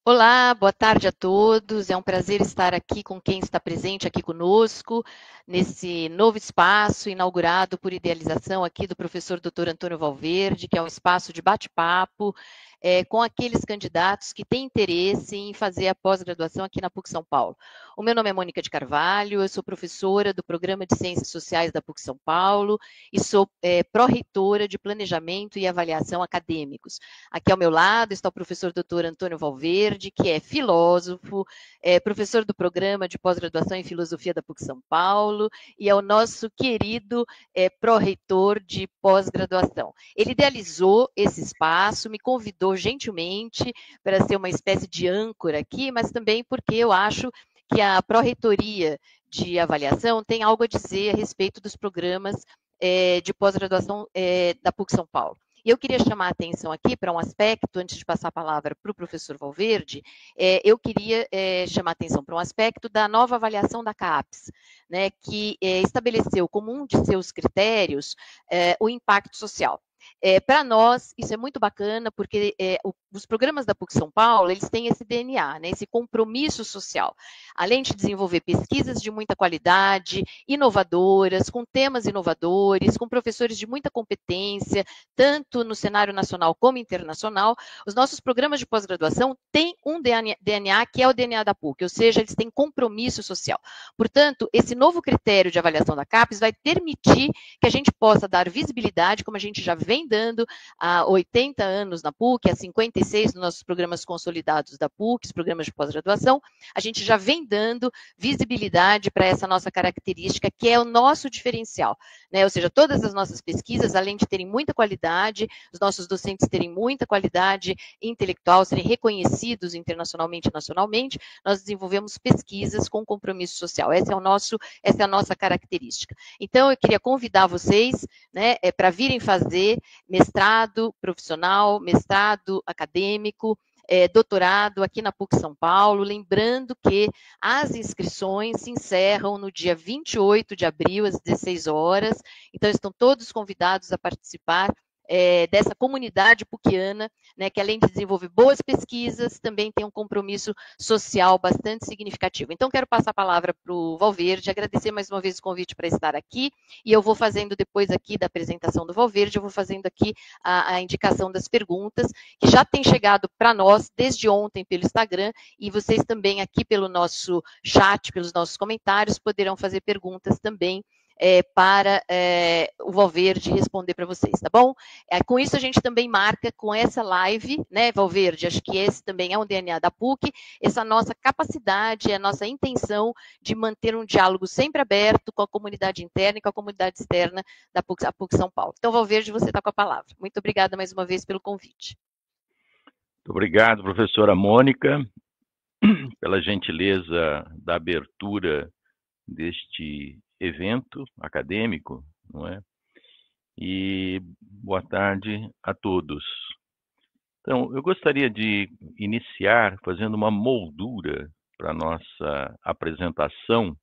Olá, boa tarde a todos. É um prazer estar aqui com quem está presente aqui conosco, nesse novo espaço inaugurado por idealização aqui do professor Dr. Antônio Valverde, que é um espaço de bate-papo com aqueles candidatos que têm interesse em fazer a pós-graduação aqui na PUC São Paulo. O meu nome é Mônica de Carvalho, eu sou professora do Programa de Ciências Sociais da PUC São Paulo e sou pró-reitora de Planejamento e Avaliação Acadêmicos. Aqui ao meu lado está o professor Dr. Antônio Valverde, que é filósofo, é professor do programa de pós-graduação em filosofia da PUC São Paulo e é o nosso querido pró-reitor de pós-graduação. Ele idealizou esse espaço, me convidou gentilmente para ser uma espécie de âncora aqui, mas também porque eu acho que a pró-reitoria de avaliação tem algo a dizer a respeito dos programas de pós-graduação da PUC São Paulo. E eu queria chamar a atenção aqui para um aspecto, antes de passar a palavra para o professor Valverde, eu queria chamar a atenção para um aspecto da nova avaliação da CAPES, né, que estabeleceu como um de seus critérios o impacto social. Para nós, isso é muito bacana, porque os programas da PUC São Paulo, eles têm esse DNA, né, esse compromisso social. Além de desenvolver pesquisas de muita qualidade, inovadoras, com temas inovadores, com professores de muita competência, tanto no cenário nacional como internacional, os nossos programas de pós-graduação têm um DNA que é o DNA da PUC, ou seja, eles têm compromisso social. Portanto, esse novo critério de avaliação da CAPES vai permitir que a gente possa dar visibilidade, como a gente já vem dando há 80 anos na PUC, há 56 nos nossos programas consolidados da PUC, os programas de pós-graduação, a gente já vem dando visibilidade para essa nossa característica, que é o nosso diferencial, né? Ou seja, todas as nossas pesquisas, além de terem muita qualidade, os nossos docentes terem muita qualidade intelectual, serem reconhecidos internacionalmente e nacionalmente, nós desenvolvemos pesquisas com compromisso social. Essa é a nossa característica. Então, eu queria convidar vocês, né, para virem fazer mestrado profissional, mestrado acadêmico, doutorado aqui na PUC São Paulo, lembrando que as inscrições se encerram no dia 28 de abril, às 16 horas, então estão todos convidados a participar dessa comunidade puquiana, né, que além de desenvolver boas pesquisas, também tem um compromisso social bastante significativo. Então, quero passar a palavra para o Valverde, agradecer mais uma vez o convite para estar aqui, e eu vou fazendo depois aqui da apresentação do Valverde, eu vou fazendo aqui a indicação das perguntas, que já tem chegado para nós desde ontem pelo Instagram, e vocês também aqui pelo nosso chat, pelos nossos comentários, poderão fazer perguntas também para o Valverde responder para vocês, tá bom? Com isso, a gente também marca com essa live, né, Valverde? Acho que esse também é um DNA da PUC, essa nossa capacidade, a nossa intenção de manter um diálogo sempre aberto com a comunidade interna e com a comunidade externa da PUC, a PUC São Paulo. Então, Valverde, você está com a palavra. Muito obrigada mais uma vez pelo convite. Muito obrigado, professora Mônica, pela gentileza da abertura deste evento acadêmico, não é? E boa tarde a todos. Então, eu gostaria de iniciar fazendo uma moldura para a nossa apresentação,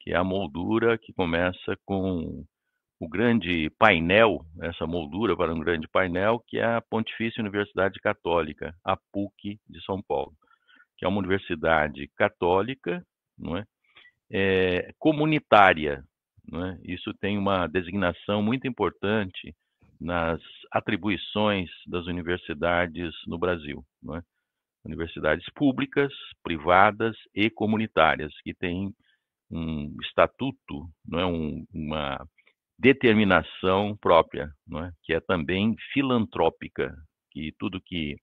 que é a moldura que começa com o grande painel, essa moldura para um grande painel, que é a Pontifícia Universidade Católica, a PUC de São Paulo, que é uma universidade católica, não é? Comunitária, não é? Isso tem uma designação muito importante nas atribuições das universidades no Brasil, não é? Universidades públicas, privadas e comunitárias, que têm um estatuto, não é? Uma determinação própria, não é? Que é também filantrópica, que tudo que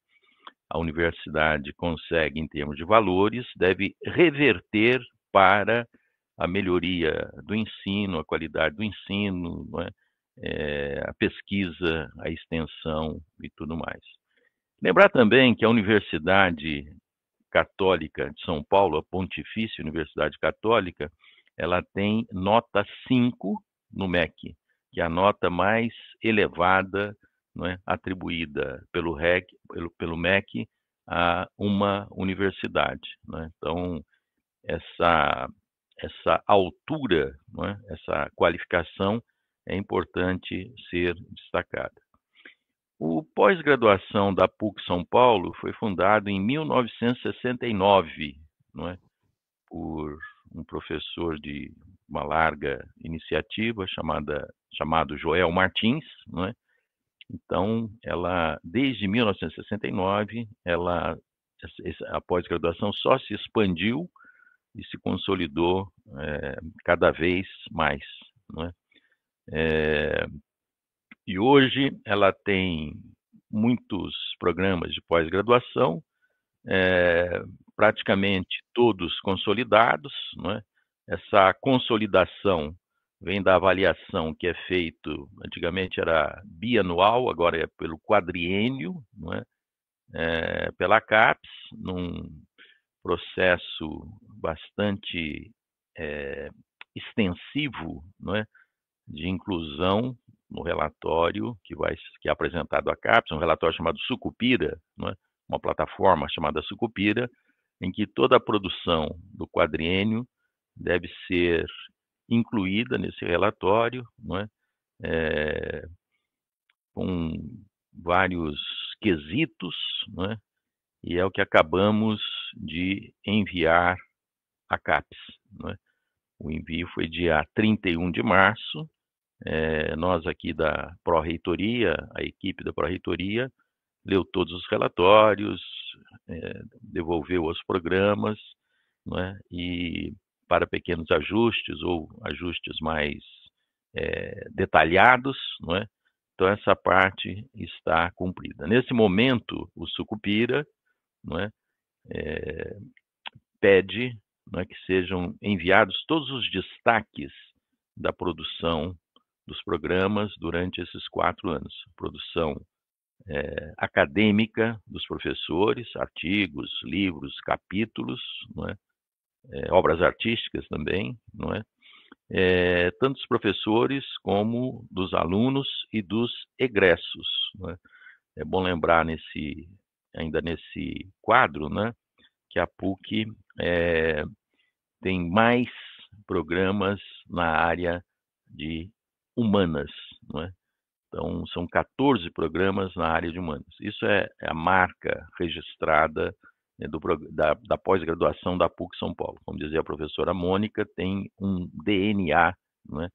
a universidade consegue em termos de valores deve reverter para a melhoria do ensino, a qualidade do ensino, não é? A pesquisa, a extensão e tudo mais. Lembrar também que a Universidade Católica de São Paulo, a Pontifícia Universidade Católica, ela tem nota 5 no MEC, que é a nota mais elevada, não é, atribuída pelo MEC a uma universidade. Não é? Então, essa altura, não é, essa qualificação é importante ser destacada. O pós-graduação da PUC São Paulo foi fundado em 1969, não é? Por um professor de uma larga iniciativa chamado Joel Martins, não é? Então, desde 1969, a pós-graduação só se expandiu e se consolidou cada vez mais, não é? E hoje ela tem muitos programas de pós-graduação, praticamente todos consolidados, não é? Essa consolidação vem da avaliação que é feito, antigamente era bianual, agora é pelo quadriênio, não é? Pela CAPES, num processo bastante extensivo, não é? De inclusão no relatório que é apresentado à CAPES, um relatório chamado Sucupira, não é? Uma plataforma chamada Sucupira, em que toda a produção do quadriênio deve ser incluída nesse relatório, não é? Com vários quesitos, não é? E é o que acabamos de enviar à CAPES, não é? O envio foi dia 31 de março. Nós aqui da Pró-Reitoria, a equipe da Pró-Reitoria, leu todos os relatórios, devolveu os programas, não é? E para pequenos ajustes ou ajustes mais detalhados, não é? Então essa parte está cumprida. Nesse momento, o Sucupira, não é? Pede, não é, que sejam enviados todos os destaques da produção dos programas durante esses 4 anos. Produção acadêmica dos professores, artigos, livros, capítulos, não é? Obras artísticas também, não é? Tanto dos professores como dos alunos e dos egressos, não é? É bom lembrar ainda nesse quadro, né, que a PUC tem mais programas na área de humanas, não é? Então, são 14 programas na área de humanas. Isso é a marca registrada, né, da pós-graduação da PUC São Paulo. Como dizia a professora Mônica, tem um DNA, né,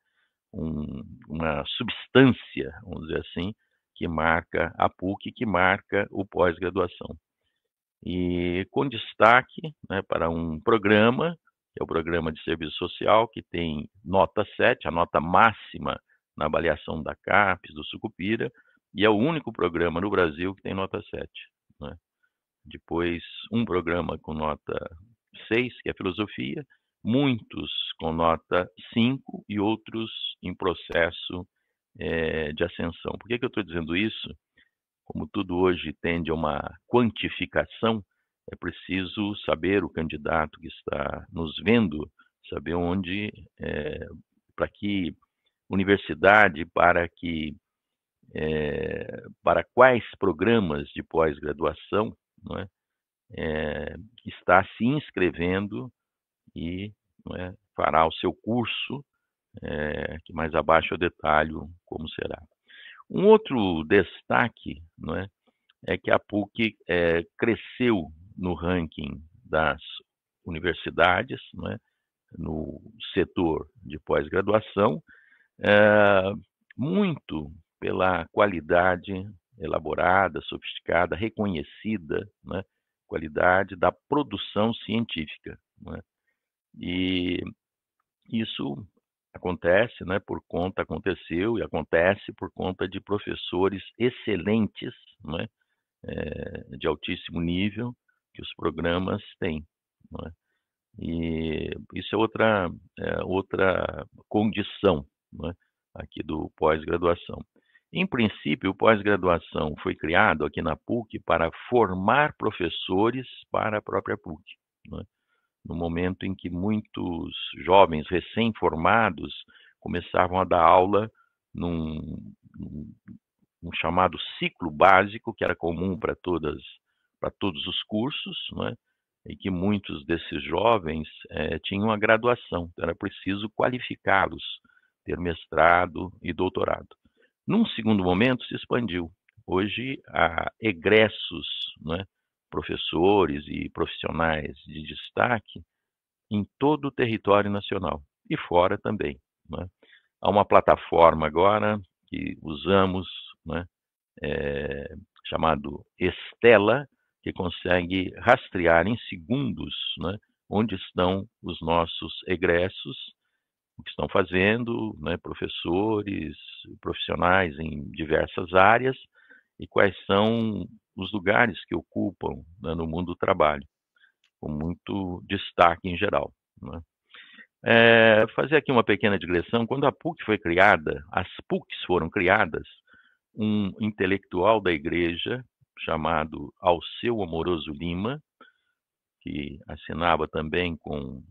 uma substância, vamos dizer assim, que marca a PUC, que marca o pós-graduação. E com destaque, né, para um programa, que é o Programa de Serviço Social, que tem nota 7, a nota máxima na avaliação da CAPES, do Sucupira, e é o único programa no Brasil que tem nota 7. Né? Depois, um programa com nota 6, que é Filosofia, muitos com nota 5 e outros em processo de ascensão. Por que eu estou dizendo isso? Como tudo hoje tende a uma quantificação, é preciso saber, o candidato que está nos vendo, saber onde, para que universidade, para quais programas de pós-graduação, não é, está se inscrevendo e, não é, fará o seu curso, que mais abaixo eu detalho como será. Um outro destaque, não é que a PUC cresceu no ranking das universidades, não é, no setor de pós-graduação, muito pela qualidade elaborada, sofisticada, reconhecida, né, qualidade da produção científica. Né? E isso acontece, né, aconteceu e acontece por conta de professores excelentes, né, de altíssimo nível que os programas têm. Né? E isso é outra condição, né, aqui do pós-graduação. Em princípio, o pós-graduação foi criado aqui na PUC para formar professores para a própria PUC. Né? No momento em que muitos jovens recém-formados começavam a dar aula num chamado ciclo básico, que era comum para todos os cursos, né? E que muitos desses jovens tinham a graduação, então era preciso qualificá-los, ter mestrado e doutorado. Num segundo momento, se expandiu hoje há egressos, né, professores e profissionais de destaque em todo o território nacional e fora também, né. Há uma plataforma agora que usamos, né, chamado Estela, que consegue rastrear em segundos, né, onde estão os nossos egressos, o que estão fazendo, né, professores, profissionais em diversas áreas e quais são os lugares que ocupam, né, no mundo do trabalho, com muito destaque em geral, né. Fazer aqui uma pequena digressão, quando a PUC foi criada, as PUCs foram criadas, um intelectual da igreja chamado Alceu Amoroso Lima, que assinava também com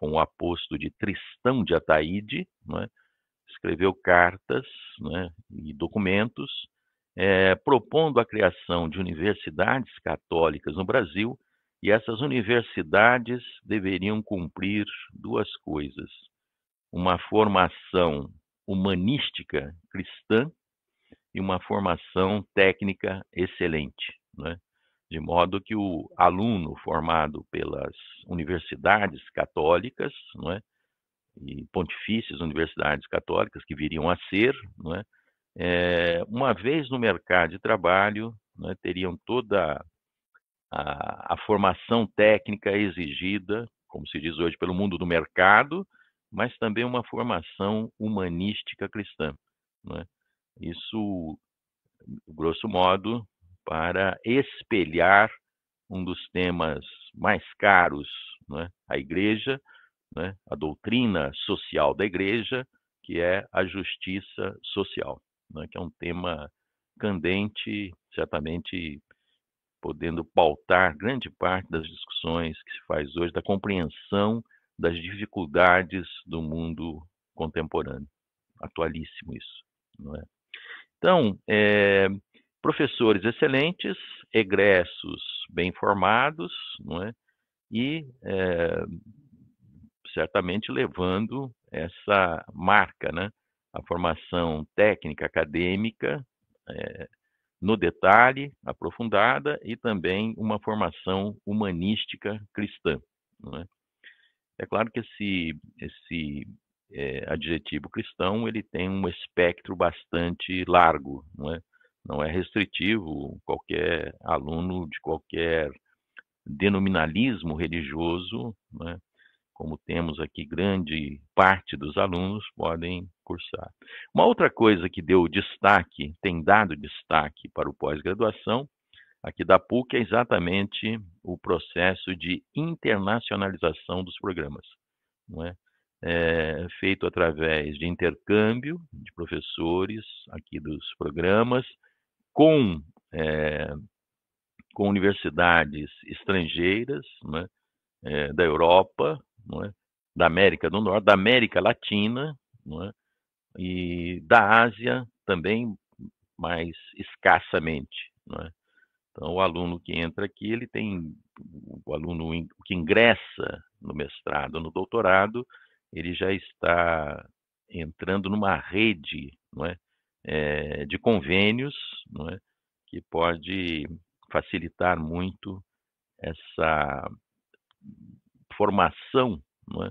o aposto de Tristão de Ataíde, né, escreveu cartas, né, e documentos propondo a criação de universidades católicas no Brasil, e essas universidades deveriam cumprir duas coisas: uma formação humanística cristã e uma formação técnica excelente, né? De modo que o aluno formado pelas universidades católicas, não é, e pontifícias universidades católicas que viriam a ser, não é, uma vez no mercado de trabalho, né, teriam toda a formação técnica exigida, como se diz hoje, pelo mundo do mercado, mas também uma formação humanística cristã, não é? Isso, grosso modo, para espelhar um dos temas mais caros, né, à igreja, né, a doutrina social da igreja, que é a justiça social, né, que é um tema candente, certamente podendo pautar grande parte das discussões que se faz hoje, da compreensão das dificuldades do mundo contemporâneo. Atualíssimo isso, não é? Então, professores excelentes, egressos bem formados, não é? E certamente levando essa marca, né? A formação técnica acadêmica, no detalhe, aprofundada, e também uma formação humanística cristã, não é? É claro que esse adjetivo cristão ele tem um espectro bastante largo, não é? Não é restritivo, qualquer aluno de qualquer denominalismo religioso, né, como temos aqui grande parte dos alunos, podem cursar. Uma outra coisa que deu destaque, tem dado destaque para o pós-graduação, aqui da PUC, é exatamente o processo de internacionalização dos programas, não é? Feito através de intercâmbio de professores aqui dos programas com, é, com universidades estrangeiras, né, da Europa, não é? Da América do Norte, da América Latina, não é? E da Ásia também, mais escassamente, não é? Então, o aluno que entra aqui, ele tem, o aluno que ingressa no mestrado, no doutorado, ele já está entrando numa rede, não é? De convênios, não é? Que pode facilitar muito essa formação, não é?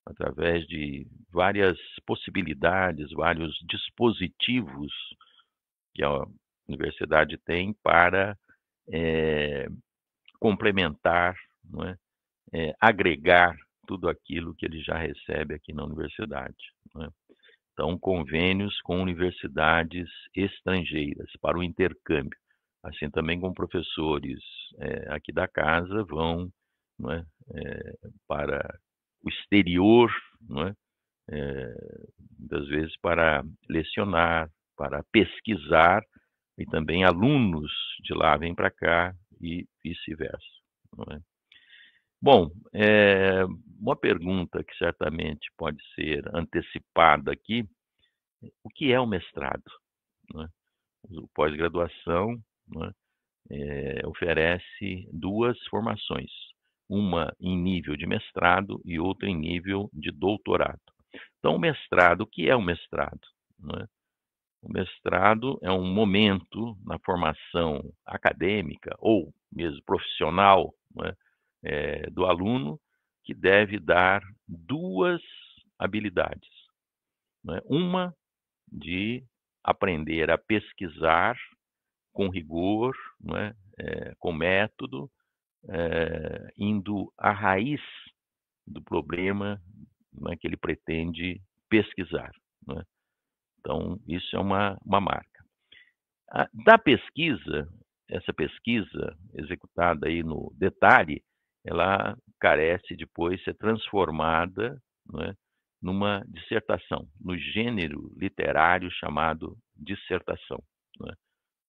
Através de várias possibilidades, vários dispositivos que a universidade tem para complementar, não é? Agregar tudo aquilo que ele já recebe aqui na universidade, não é? Então, convênios com universidades estrangeiras para o intercâmbio, assim também com professores aqui da casa vão, não é, para o exterior, não é, muitas vezes para lecionar, para pesquisar, e também alunos de lá vêm para cá e vice-versa, não é? Bom, uma pergunta que certamente pode ser antecipada aqui: o que é o mestrado, não é? O pós-graduação, não é, oferece duas formações, uma em nível de mestrado e outra em nível de doutorado. Então, o mestrado, o que é o mestrado, não é? O mestrado é um momento na formação acadêmica ou mesmo profissional, né, do aluno que deve dar duas habilidades, né? Uma de aprender a pesquisar com rigor, né, com método, indo à raiz do problema, né, que ele pretende pesquisar, né? Então, isso é uma marca. Da pesquisa, essa pesquisa executada aí no detalhe, ela carece depois ser transformada, né, numa dissertação, no gênero literário chamado dissertação, né,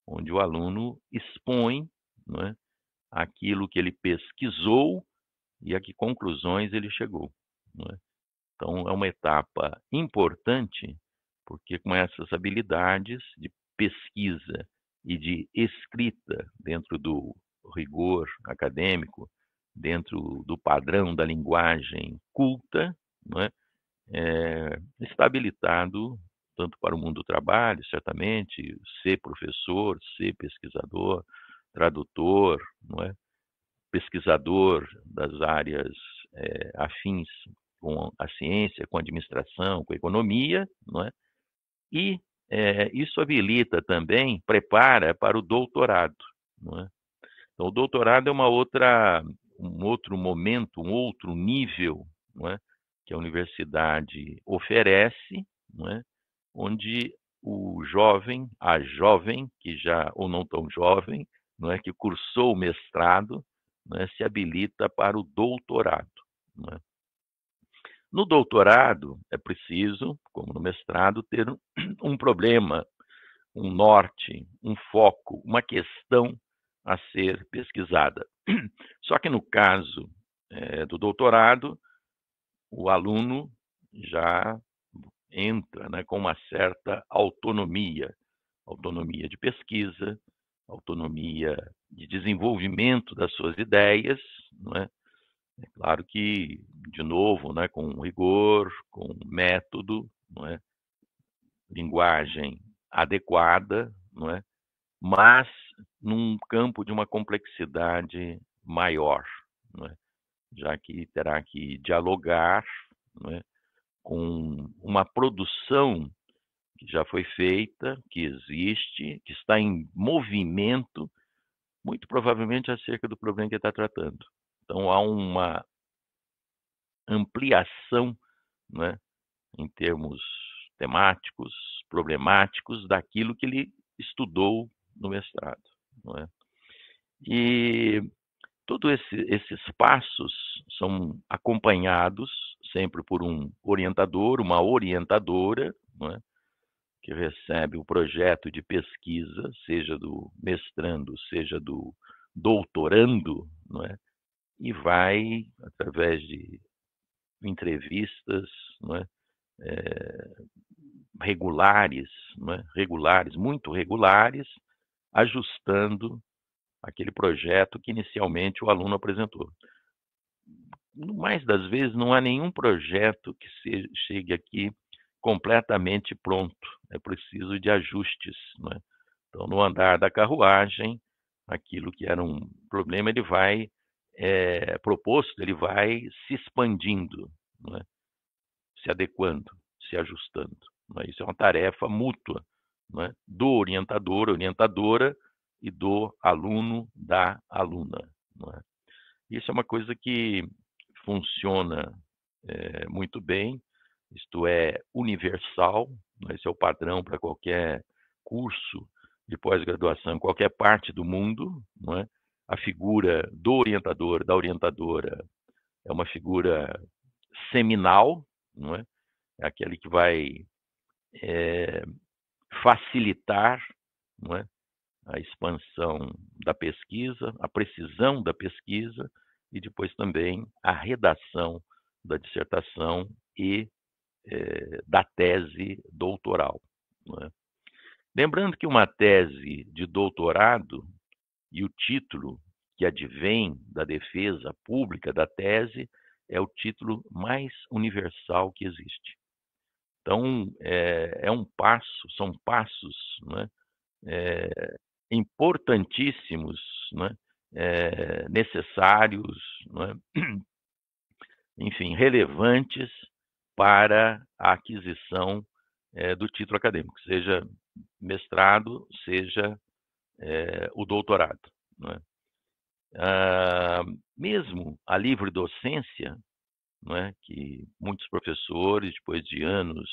onde o aluno expõe, né, aquilo que ele pesquisou e a que conclusões ele chegou, né? Então, é uma etapa importante, porque com essas habilidades de pesquisa e de escrita dentro do rigor acadêmico, dentro do padrão da linguagem culta, não é? Está habilitado tanto para o mundo do trabalho, certamente, ser professor, ser pesquisador, tradutor, não é? Pesquisador das áreas afins com a ciência, com a administração, com a economia, não é? E isso habilita também, prepara para o doutorado, não é? Então, o doutorado é um outro momento, um outro nível, não é? Que a universidade oferece, não é? Onde o jovem, a jovem, que já, ou não tão jovem, não é? Que cursou o mestrado, não é? Se habilita para o doutorado, não é? No doutorado, é preciso, como no mestrado, ter um problema, um norte, um foco, uma questão a ser pesquisada. Só que no caso do doutorado, o aluno já entra, né, com uma certa autonomia, autonomia de pesquisa, autonomia de desenvolvimento das suas ideias, não é? É claro que, de novo, né, com rigor, com método, não é? Linguagem adequada, não é? Mas num campo de uma complexidade maior, não é? Já que terá que dialogar, não é? Com uma produção que já foi feita, que existe, que está em movimento, muito provavelmente acerca do problema que está tratando. Então há uma ampliação, né, em termos temáticos, problemáticos, daquilo que ele estudou no mestrado, não é? E todos esses passos são acompanhados sempre por um orientador, uma orientadora, não é? Que recebe o projeto de pesquisa, seja do mestrando, seja do doutorando, não é? E vai, através de entrevistas, não é? Regulares, não é? Regulares, muito regulares, ajustando aquele projeto que inicialmente o aluno apresentou. No mais das vezes, não há nenhum projeto que chegue aqui completamente pronto. É preciso de ajustes, não é? Então, no andar da carruagem, aquilo que era um problema, ele vai proposto, ele vai se expandindo, não é? Se adequando, se ajustando, não é? Isso é uma tarefa mútua, não é? Do orientador, orientadora e do aluno, da aluna, não é? Isso é uma coisa que funciona muito bem, isto é universal, né? Esse é o padrão para qualquer curso de pós-graduação, em qualquer parte do mundo, não é? A figura do orientador, da orientadora, é uma figura seminal, não é? É aquele que vai facilitar, não é? A expansão da pesquisa, a precisão da pesquisa e depois também a redação da dissertação e da tese doutoral, não é? Lembrando que uma tese de doutorado e o título que advém da defesa pública da tese é o título mais universal que existe. Então, são passos, né, importantíssimos, né, necessários, né, enfim, relevantes para a aquisição do título acadêmico, seja mestrado, seja o doutorado, né? Mesmo a livre docência, não é, que muitos professores, depois de anos,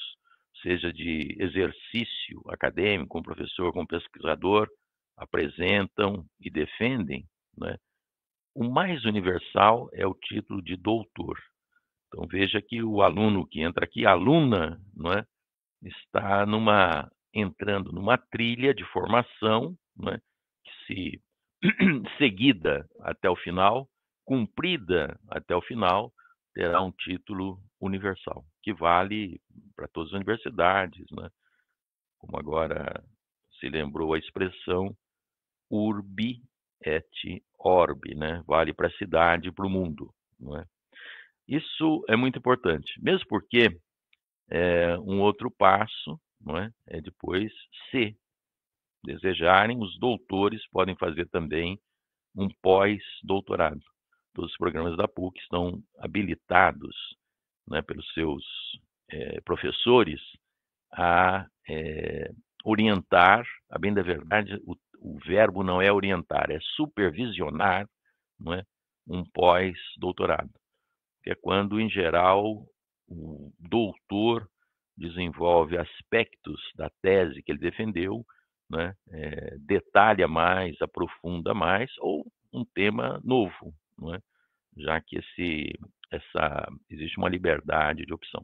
seja de exercício acadêmico, como professor, como pesquisador, apresentam e defendem, né, o mais universal é o título de doutor. Então veja que o aluno que entra aqui, a aluna, não é, está entrando numa trilha de formação, né, que se seguida até o final, cumprida até o final, terá um título universal, que vale para todas as universidades, né? Como agora se lembrou a expressão urbi et orbi, né? Vale para a cidade e para o mundo, não é? Isso é muito importante, mesmo porque um outro passo, não é? É depois, se desejarem, os doutores podem fazer também um pós-doutorado. Todos os programas da PUC estão habilitados, né, pelos seus professores a orientar, a bem da verdade, o verbo não é orientar, é supervisionar, não é, um pós-doutorado, que é quando, em geral, o doutor desenvolve aspectos da tese que ele defendeu, né, detalha mais, aprofunda mais, ou um tema novo, não é? Já que existe uma liberdade de opção.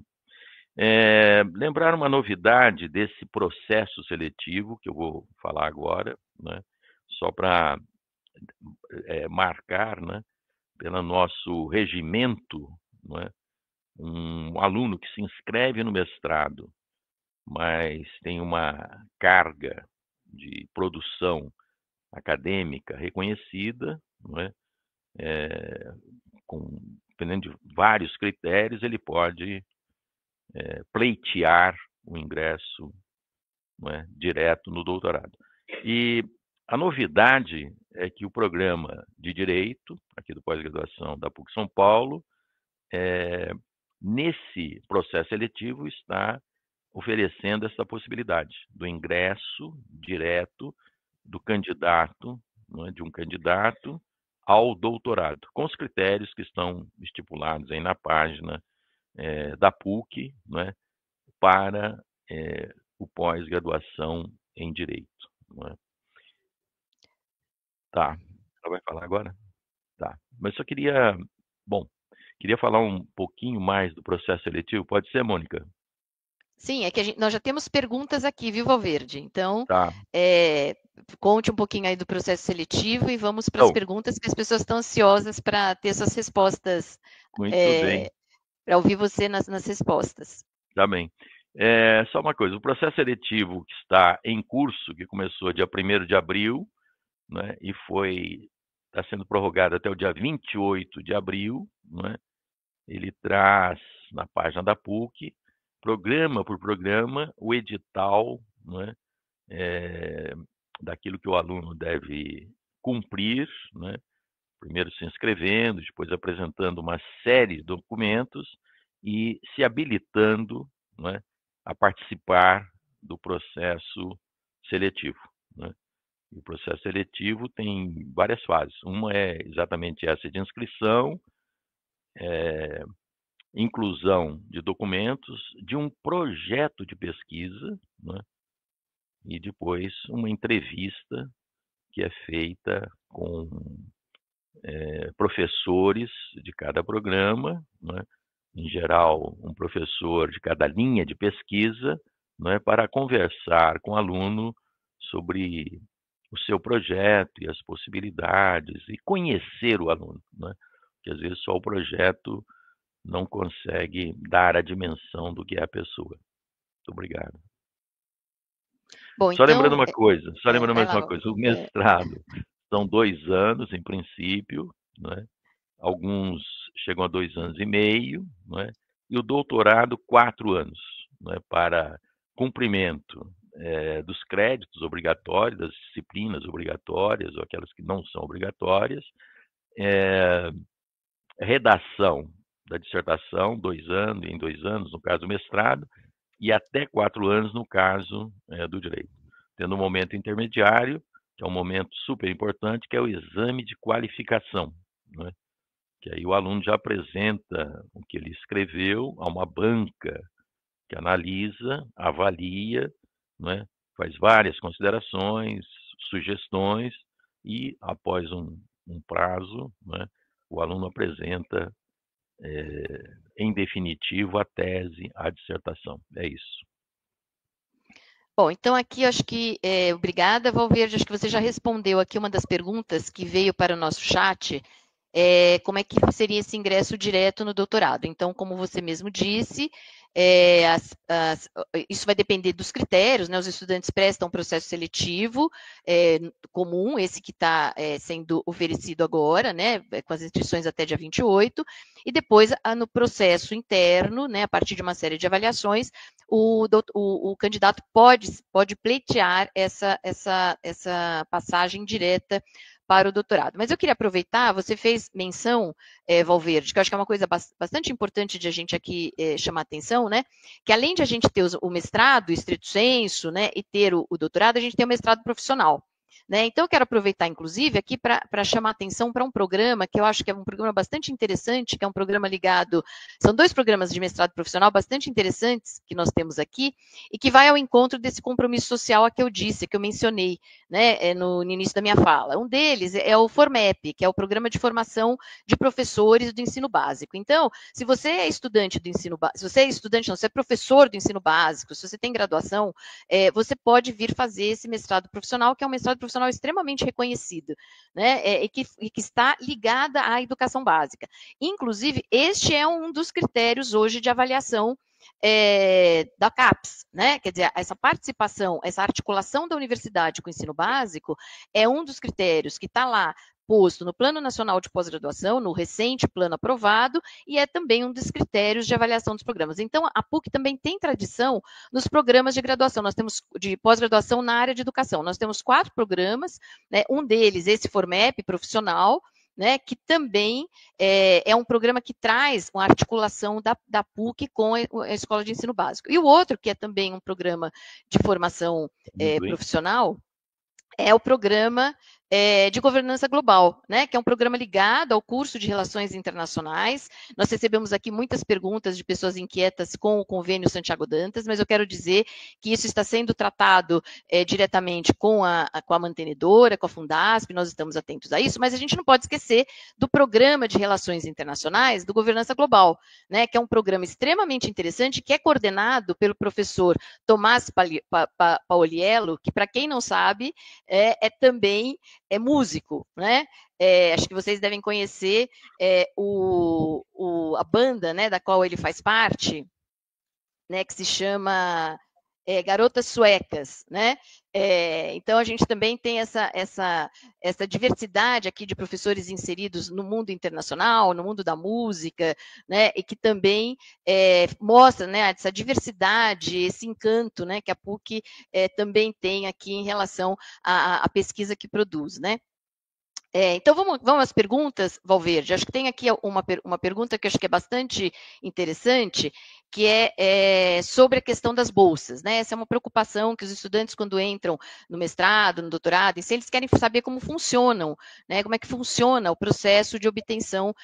Lembrar uma novidade desse processo seletivo, que eu vou falar agora, né, só para marcar, né, pelo nosso regimento, não é, um aluno que se inscreve no mestrado, mas tem uma carga de produção acadêmica reconhecida, não é? Dependendo de vários critérios, ele pode pleitear o ingresso, não é, direto no doutorado. E a novidade é que o programa de Direito, aqui do pós-graduação da PUC São Paulo, nesse processo seletivo está oferecendo essa possibilidade do ingresso direto do candidato, não é, de um candidato ao doutorado, com os critérios que estão estipulados aí na página da PUC, não é, para o pós-graduação em Direito. Não é? Tá. Ela vai falar agora? Tá. Mas só queria falar um pouquinho mais do processo seletivo. Pode ser, Mônica? Sim, é que nós já temos perguntas aqui, viu, Valverde? Então, Tá. conte um pouquinho aí do processo seletivo e vamos para as Então, perguntas que as pessoas estão ansiosas para ter suas respostas, muito bem. para ouvir você nas respostas. Tá bem. Só uma coisa, o processo seletivo que está em curso, que começou dia 1º de abril, né, e está sendo prorrogado até o dia 28 de abril, né, ele traz na página da PUC, programa por programa, o edital, né, daquilo que o aluno deve cumprir, né, primeiro se inscrevendo, depois apresentando uma série de documentos e se habilitando, né, a participar do processo seletivo, né. E o processo seletivo tem várias fases. Uma é exatamente essa de inscrição, inclusão de documentos, de um projeto de pesquisa, né, e depois uma entrevista que é feita com professores de cada programa, né, em geral um professor de cada linha de pesquisa, né, para conversar com o aluno sobre o seu projeto e as possibilidades e conhecer o aluno, né? Porque às vezes só o projeto não consegue dar a dimensão do que é a pessoa. Muito obrigado. Bom, Só lembrando então, uma coisa, vai lá, o mestrado são 2 anos, em princípio, né? Alguns chegam a 2 anos e meio, não é? E o doutorado, 4 anos. né, para cumprimento dos créditos obrigatórios, das disciplinas obrigatórias, ou aquelas que não são obrigatórias, redação da dissertação, 2 anos, em 2 anos, no caso do mestrado, e até 4 anos no caso do direito. Tendo um momento intermediário, que é um momento super importante, que é o exame de qualificação, né? Que aí o aluno já apresenta o que ele escreveu a uma banca que analisa, avalia, né? Faz várias considerações, sugestões e, após um prazo, né, o aluno apresenta, em definitivo, a tese, a dissertação. É isso. Bom, então aqui acho que, obrigada, Valverde, acho que você já respondeu aqui uma das perguntas que veio para o nosso chat, como é que seria esse ingresso direto no doutorado. Então, como você mesmo disse, isso vai depender dos critérios, né? Os estudantes prestam um processo seletivo comum, esse que está sendo oferecido agora, né? Com as inscrições até dia 28, e depois, no processo interno, né? A partir de uma série de avaliações, o candidato pode pleitear essa passagem direta para o doutorado. Mas eu queria aproveitar, você fez menção, Valverde, que eu acho que é uma coisa bastante importante de a gente aqui chamar atenção, né? Que além de a gente ter o mestrado, estrito sensu, né, e ter o doutorado, a gente tem o mestrado profissional. Né? Então, eu quero aproveitar, inclusive, aqui para chamar atenção para um programa que eu acho que é um programa bastante interessante, que é um programa ligado. São 2 programas de mestrado profissional bastante interessantes que nós temos aqui, e que vai ao encontro desse compromisso social a que eu disse, que eu mencionei, né, no início da minha fala. Um deles é o FORMEP, que é o Programa de Formação de Professores do Ensino Básico. Então, se você é estudante do ensino básico, se você é estudante, não, se você é professor do ensino básico, se você tem graduação, você pode vir fazer esse mestrado profissional, que é um mestrado profissional extremamente reconhecido, né, e que está ligada à educação básica. Inclusive, este é um dos critérios hoje de avaliação da CAPES, né? Quer dizer, essa participação, essa articulação da universidade com o ensino básico é um dos critérios que está lá posto no Plano Nacional de Pós-Graduação, no recente plano aprovado, e é também um dos critérios de avaliação dos programas. Então, a PUC também tem tradição nos programas de graduação. Nós temos de pós-graduação na área de educação. Nós temos 4 programas, né? Um deles, esse FORMEP profissional, né, que também é um programa que traz uma articulação da PUC com a Escola de Ensino Básico. E o outro, que é também um programa de formação profissional, é o programa de governança global, né, que é um programa ligado ao curso de Relações Internacionais. Nós recebemos aqui muitas perguntas de pessoas inquietas com o convênio Santiago Dantas, mas eu quero dizer que isso está sendo tratado diretamente com a mantenedora, com a Fundasp, nós estamos atentos a isso, mas a gente não pode esquecer do programa de Relações Internacionais do Governança Global, né, que é um programa extremamente interessante, que é coordenado pelo professor Tomás Pauliello, que, para quem não sabe, também músico, né? Acho que vocês devem conhecer a banda, né, da qual ele faz parte, né, que se chama Garotas Suecas, né? Então, a gente também tem essa diversidade aqui de professores inseridos no mundo internacional, no mundo da música, né? E que também mostra, né, essa diversidade, esse encanto, né, que a PUC também tem aqui em relação à pesquisa que produz, né? Então, vamos às perguntas, Valverde. Acho que tem aqui uma pergunta que acho que é bastante interessante, que é sobre a questão das bolsas, né? Essa é uma preocupação que os estudantes, quando entram no mestrado, no doutorado, eles querem saber como funcionam, né? Como é que funciona o processo de obtenção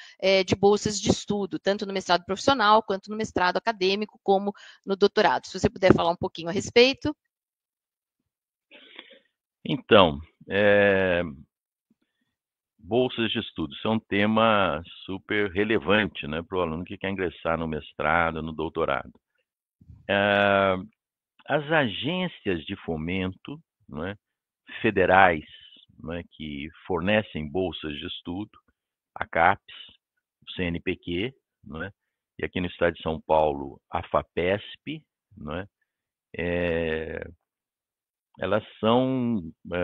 de bolsas de estudo, tanto no mestrado profissional, quanto no mestrado acadêmico, como no doutorado. Se você puder falar um pouquinho a respeito. Então, bolsas de estudo, isso é um tema super relevante, né, para o aluno que quer ingressar no mestrado, no doutorado. As agências de fomento, né, federais, né, que fornecem bolsas de estudo, a CAPES, o CNPq, né, e aqui no estado de São Paulo, a FAPESP, né, elas são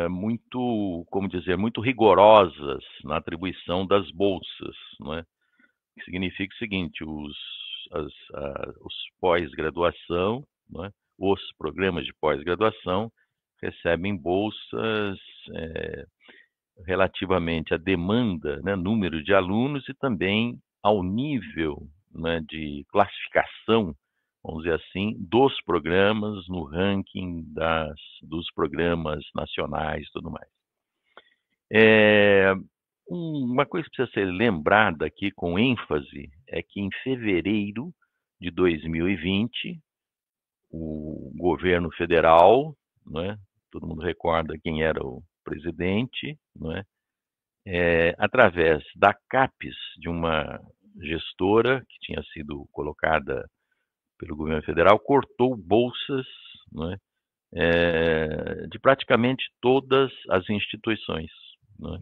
muito, como dizer, muito rigorosas na atribuição das bolsas, não é? Que significa o seguinte: os pós-graduação não é? Os programas de pós-graduação recebem bolsas relativamente à demanda, né, número de alunos e também ao nível, né, de classificação, vamos dizer assim, dos programas no ranking dos programas nacionais e tudo mais. Uma coisa que precisa ser lembrada aqui com ênfase é que em fevereiro de 2020, o governo federal, né, todo mundo recorda quem era o presidente, né, através da CAPES, de uma gestora que tinha sido colocada pelo governo federal, cortou bolsas, né, de praticamente todas as instituições, né?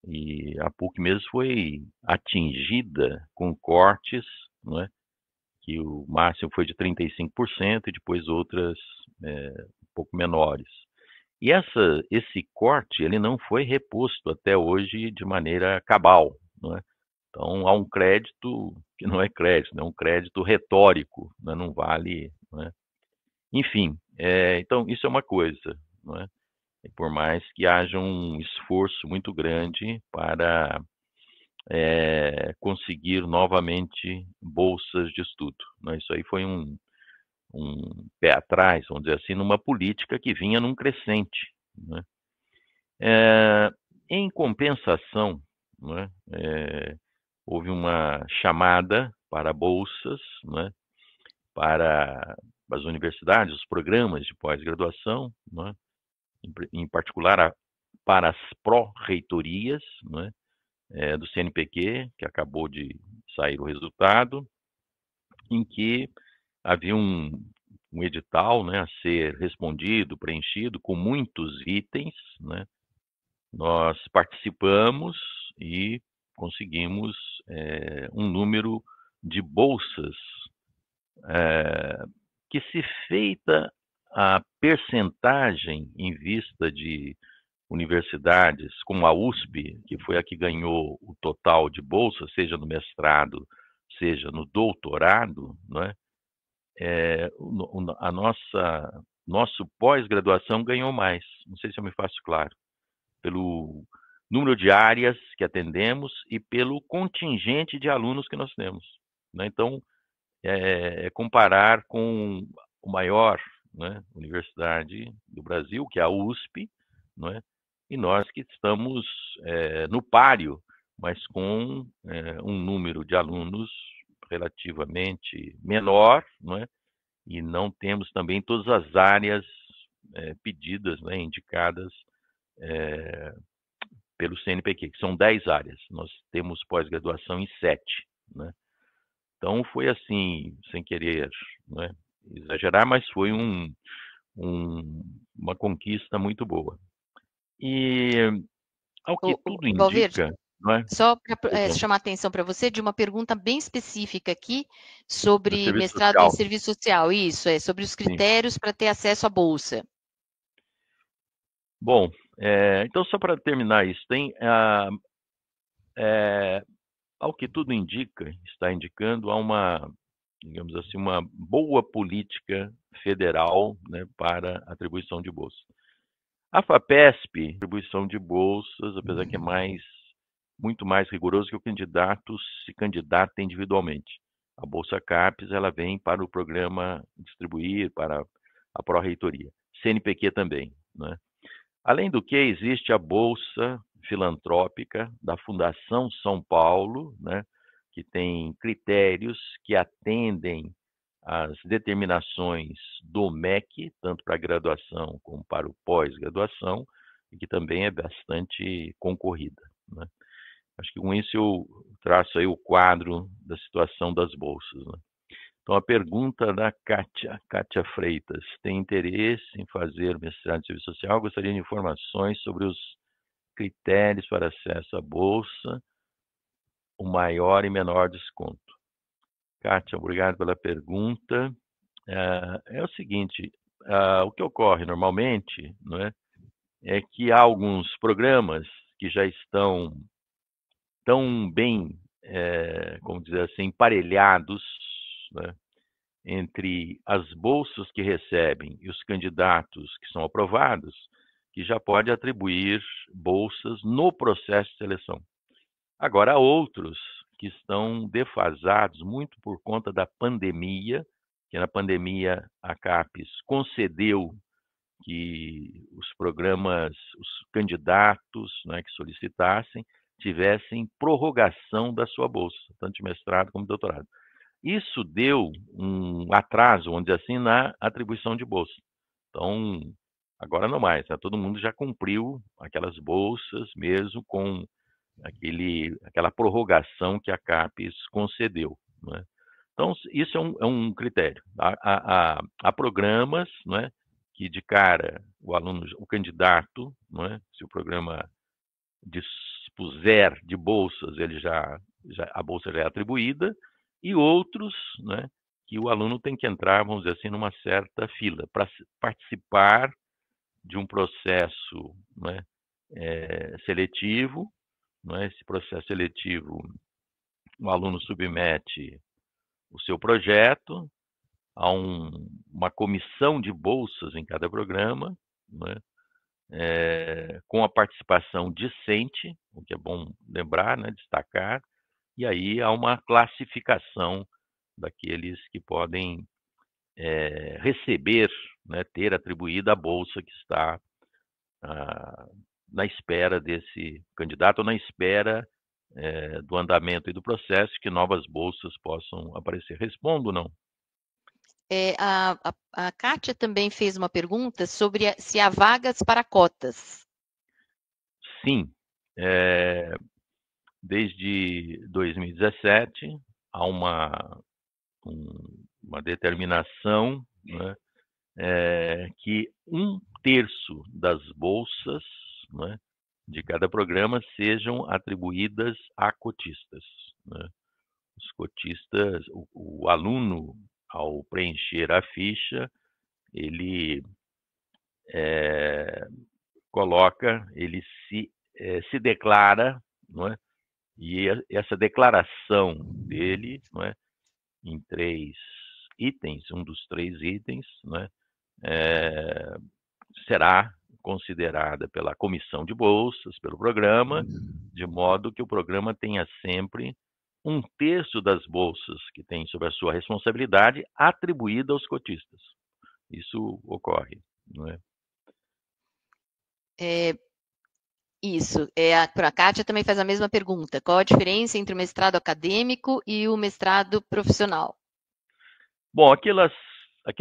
E a PUC mesmo foi atingida com cortes, né, que o máximo foi de 35% e depois outras um pouco menores. E esse corte ele não foi reposto até hoje de maneira cabal, não é? Então há um crédito que não é crédito, é um crédito retórico, né? Não vale, não é? Enfim, então isso é uma coisa, não é? E por mais que haja um esforço muito grande para conseguir novamente bolsas de estudo, né? Isso aí foi um pé atrás, vamos dizer assim, numa política que vinha num crescente, né? É, em compensação, né, houve uma chamada para bolsas, né, para as universidades, os programas de pós-graduação, né, em particular para as pró-reitorias, né, do CNPq, que acabou de sair o resultado, em que havia um edital, né, a ser respondido, preenchido, com muitos itens, né. Nós participamos e conseguimos um número de bolsas que, se feita a percentagem em vista de universidades como a USP, que foi a que ganhou o total de bolsas, seja no mestrado, seja no doutorado, não é? A nosso pós-graduação ganhou mais. Não sei se eu me faço claro, pelo número de áreas que atendemos e pelo contingente de alunos que nós temos, né? Então, comparar com o maior, né, universidade do Brasil, que é a USP, não é? E nós que estamos no páreo, mas com um número de alunos relativamente menor, não é? E não temos também todas as áreas pedidas, né, indicadas pelo CNPq, que são 10 áreas. Nós temos pós-graduação em 7, né? Então foi assim, sem querer, né, exagerar, mas foi uma conquista muito boa. E ao que tudo Valverde, indica, não é? só para chamar a atenção para você de uma pergunta bem específica aqui Do sobre serviço mestrado em social. serviço social. Isso, sobre os Sim. critérios para ter acesso à bolsa. Bom, então só para terminar isso, tem ao que tudo indica, está indicando, há uma, digamos assim, uma boa política federal, né, para atribuição de bolsa. A FAPESP, atribuição de bolsas, apesar que é muito mais rigoroso que o candidato se candidata individualmente. A Bolsa CAPES, ela vem para o programa distribuir, para a pró-reitoria. CNPq também, né? Além do que, existe a Bolsa Filantrópica da Fundação São Paulo, né, que tem critérios que atendem às determinações do MEC, tanto para a graduação como para o pós-graduação, e que também é bastante concorrida, né? Acho que com isso eu traço aí o quadro da situação das bolsas, né? Então, a pergunta da Kátia Freitas. Tem interesse em fazer mestrado em serviço social? Gostaria de informações sobre os critérios para acesso à bolsa, o maior e menor desconto. Kátia, obrigado pela pergunta. É o seguinte, o que ocorre normalmente, não é que há alguns programas que já estão tão bem, como dizer assim, emparelhados, né, entre as bolsas que recebem e os candidatos que são aprovados, que já pode atribuir bolsas no processo de seleção. Agora, há outros que estão defasados muito por conta da pandemia, que na pandemia a CAPES concedeu que os programas, os candidatos, né, que solicitassem, tivessem prorrogação da sua bolsa, tanto de mestrado como de doutorado. Isso deu um atraso, vamos dizer assim, na atribuição de bolsa. Então, agora não mais, né? Todo mundo já cumpriu aquelas bolsas, mesmo com aquela prorrogação que a CAPES concedeu. Né? Então, isso é um critério. Há programas, né, que de cara o aluno, o candidato, né, se o programa dispuser de bolsas, a bolsa já é atribuída, e outros, né, que o aluno tem que entrar, vamos dizer assim, numa certa fila para participar de um processo, né, seletivo. Né? Esse processo seletivo, o aluno submete o seu projeto a uma comissão de bolsas em cada programa, né? Com a participação discente, o que é bom lembrar, né? Destacar, e aí há uma classificação daqueles que podem receber, né? Ter atribuída a bolsa que está na espera desse candidato, ou na espera do andamento e do processo, que novas bolsas possam aparecer. Respondo, não? A Kátia também fez uma pergunta sobre se há vagas para cotas. Sim. Desde 2017, há uma determinação, né, que 1/3 das bolsas, né, de cada programa sejam atribuídas a cotistas. Né? Os cotistas, o aluno, ao preencher a ficha, ele ele se declara, não é? E essa declaração dele, não é? Em 3 itens, um dos 3 itens, né, será considerada pela comissão de bolsas, pelo programa, de modo que o programa tenha sempre 1/3 das bolsas que tem sob a sua responsabilidade atribuída aos cotistas. Isso ocorre, não é? Isso. A Kátia também faz a mesma pergunta. Qual a diferença entre o mestrado acadêmico e o mestrado profissional? Bom, aquilo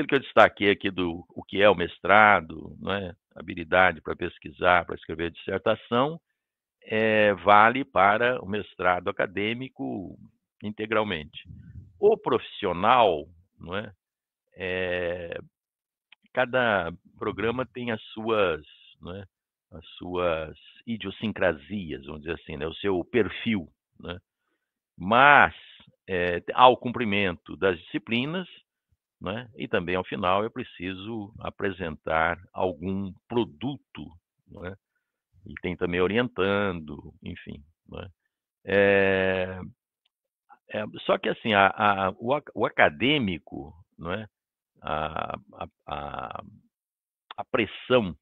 que eu destaquei aqui do o que é o mestrado, né, habilidade para pesquisar, para escrever dissertação, vale para o mestrado acadêmico integralmente. O profissional, não é? Cada programa tem não é? As suas idiosincrasias, vamos dizer assim, né? O seu perfil, né? Mas há o cumprimento das disciplinas, né? E também, ao final, é preciso apresentar algum produto, né? E tem também orientando, enfim. Né? Só que, assim, o acadêmico, não é? a, a, a pressão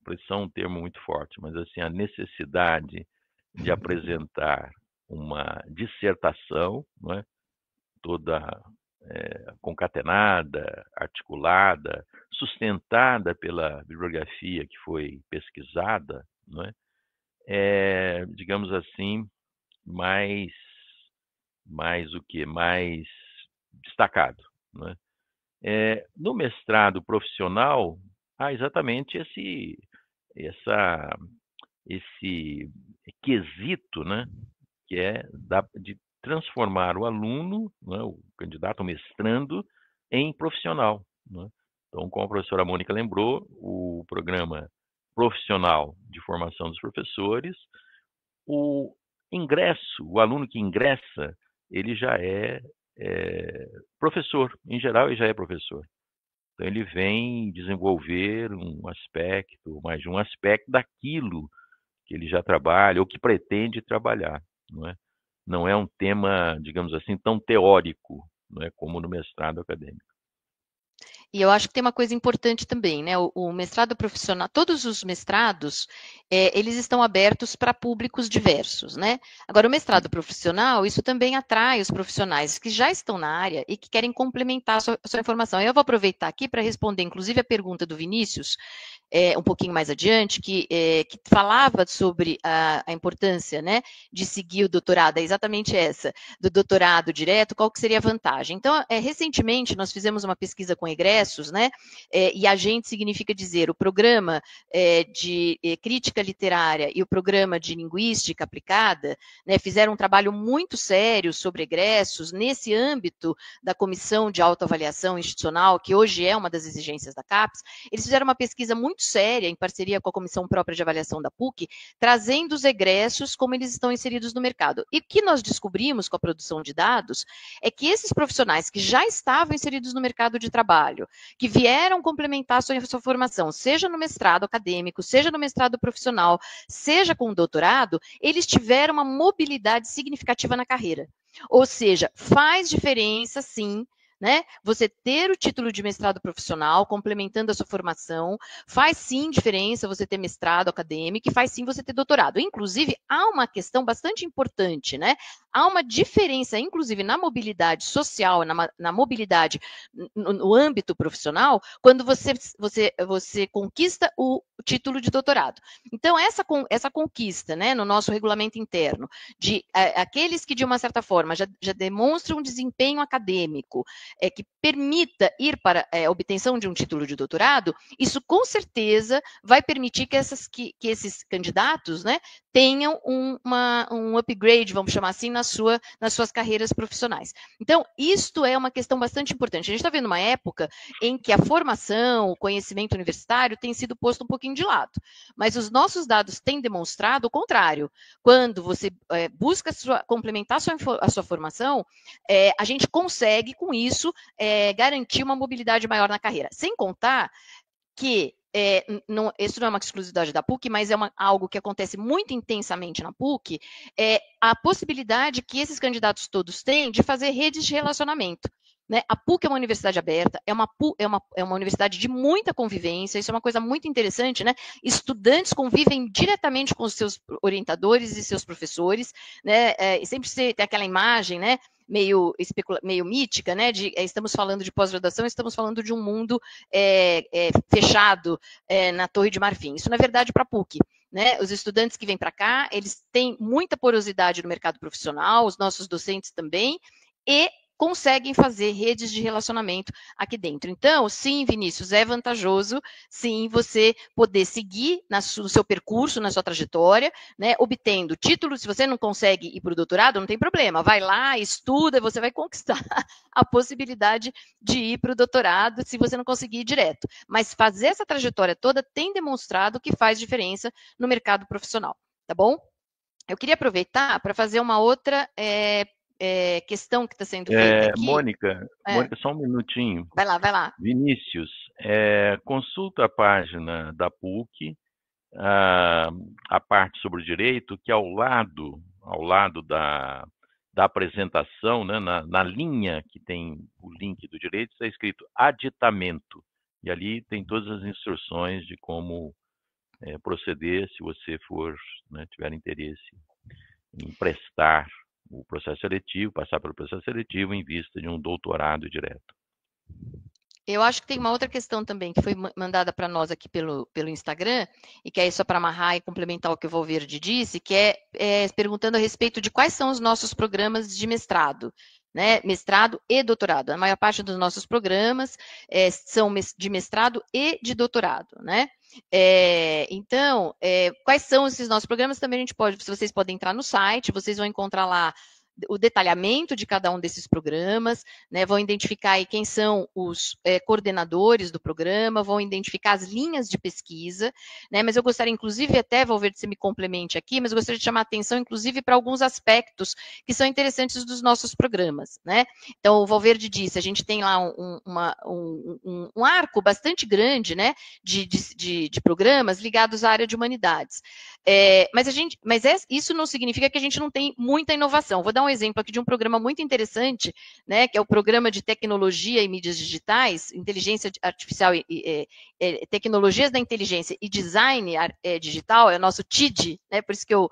é um termo muito forte, mas assim, a necessidade de apresentar uma dissertação, não é? Toda concatenada, articulada, sustentada pela bibliografia que foi pesquisada, não é? Digamos assim, mais o que? Mais destacado. Não é? No mestrado profissional, há exatamente esse quesito, né, que é de transformar o aluno, né, o candidato, o mestrando, em profissional. Né? Então, como a professora Mônica lembrou, o programa profissional de formação dos professores, o o aluno que ingressa, ele já é professor, em geral ele já é professor. Então ele vem desenvolver um aspecto, mais de um aspecto daquilo que ele já trabalha ou que pretende trabalhar, não é? Não é um tema, digamos assim, tão teórico, não é como no mestrado acadêmico. E eu acho que tem uma coisa importante também, né? O mestrado profissional, todos os mestrados, eles estão abertos para públicos diversos, né? Agora, o mestrado profissional, isso também atrai os profissionais que já estão na área e que querem complementar a sua informação. Eu vou aproveitar aqui para responder, inclusive, a pergunta do Vinícius, um pouquinho mais adiante, que falava sobre a importância, né, de seguir o doutorado, é exatamente essa, do doutorado direto, qual que seria a vantagem. Então, recentemente, nós fizemos uma pesquisa com egressos, né, e agente significa dizer, o programa de crítica literária e o programa de linguística aplicada, né, fizeram um trabalho muito sério sobre egressos nesse âmbito da Comissão de Autoavaliação Institucional, que hoje é uma das exigências da CAPES. Eles fizeram uma pesquisa muito séria, em parceria com a Comissão Própria de Avaliação da PUC, trazendo os egressos, como eles estão inseridos no mercado. E o que nós descobrimos com a produção de dados é que esses profissionais que já estavam inseridos no mercado de trabalho, que vieram complementar a sua formação, seja no mestrado acadêmico, seja no mestrado profissional, seja com o doutorado, eles tiveram uma mobilidade significativa na carreira. Ou seja, faz diferença, sim, né? Você ter o título de mestrado profissional, complementando a sua formação, faz sim diferença você ter mestrado acadêmico e faz sim você ter doutorado. Inclusive, há uma questão bastante importante, né? Há uma diferença, inclusive, na mobilidade social, na mobilidade no âmbito profissional, quando você conquista o título de doutorado. Então, essa conquista, né, no nosso regulamento interno, de aqueles que, de uma certa forma, já demonstram um desempenho acadêmico, que permita ir para a obtenção de um título de doutorado, isso com certeza vai permitir que esses candidatos, né, tenham um upgrade, vamos chamar assim, nas suas carreiras profissionais. Então, isto é uma questão bastante importante. A gente está vendo uma época em que a formação, o conhecimento universitário tem sido posto um pouquinho de lado, mas os nossos dados têm demonstrado o contrário. Quando você busca complementar a sua formação, a gente consegue, com isso, garantir uma mobilidade maior na carreira. Sem contar que isso não é uma exclusividade da PUC, mas é algo que acontece muito intensamente na PUC, a possibilidade que esses candidatos todos têm de fazer redes de relacionamento. Né? A PUC é uma universidade aberta, é uma universidade de muita convivência, isso é uma coisa muito interessante, né? Estudantes convivem diretamente com os seus orientadores e seus professores, né? E sempre tem aquela imagem, né? Meio mítica, né? Estamos falando de pós-graduação, estamos falando de um mundo fechado na Torre de Marfim. Isso, na verdade, para a PUC. Né? Os estudantes que vêm para cá, eles têm muita porosidade no mercado profissional, os nossos docentes também, e conseguem fazer redes de relacionamento aqui dentro. Então, sim, Vinícius, é vantajoso, sim, você poder seguir no seu percurso, na sua trajetória, né, obtendo título. Se você não consegue ir para o doutorado, não tem problema, vai lá, estuda, você vai conquistar a possibilidade de ir para o doutorado, se você não conseguir ir direto. Mas fazer essa trajetória toda tem demonstrado que faz diferença no mercado profissional, tá bom? Eu queria aproveitar para fazer uma outra questão que está sendo feita aqui. Mônica, só um minutinho. Vai lá, vai lá. Vinícius, consulta a página da PUC, a parte sobre o direito, que ao lado da apresentação, né, na linha que tem o link do direito, está escrito aditamento. E ali tem todas as instruções de como proceder se você né, tiver interesse em prestar o processo seletivo, passar pelo processo seletivo em vista de um doutorado direto. Eu acho que tem uma outra questão também que foi mandada para nós aqui pelo Instagram, e que é só para amarrar e complementar o que o Valverde disse, que é perguntando a respeito de quais são os nossos programas de mestrado, né? Mestrado e doutorado. A maior parte dos nossos programas são de mestrado e de doutorado, né? Então, quais são esses nossos programas? Também a gente vocês podem entrar no site, vocês vão encontrar lá o detalhamento de cada um desses programas, né, vão identificar aí quem são os coordenadores do programa, vão identificar as linhas de pesquisa, né, mas eu gostaria, inclusive, até, Valverde, você me complemente aqui, mas eu gostaria de chamar a atenção, inclusive, para alguns aspectos que são interessantes dos nossos programas, né. Então, o Valverde disse, a gente tem lá um arco bastante grande, né, de programas ligados à área de humanidades. Isso não significa que a gente não tem muita inovação. Vou dar um exemplo aqui de um programa muito interessante, né, que é o Programa de Tecnologia e Mídias Digitais, Inteligência Artificial Tecnologias da Inteligência e Design Digital, é o nosso TID, né, por isso que eu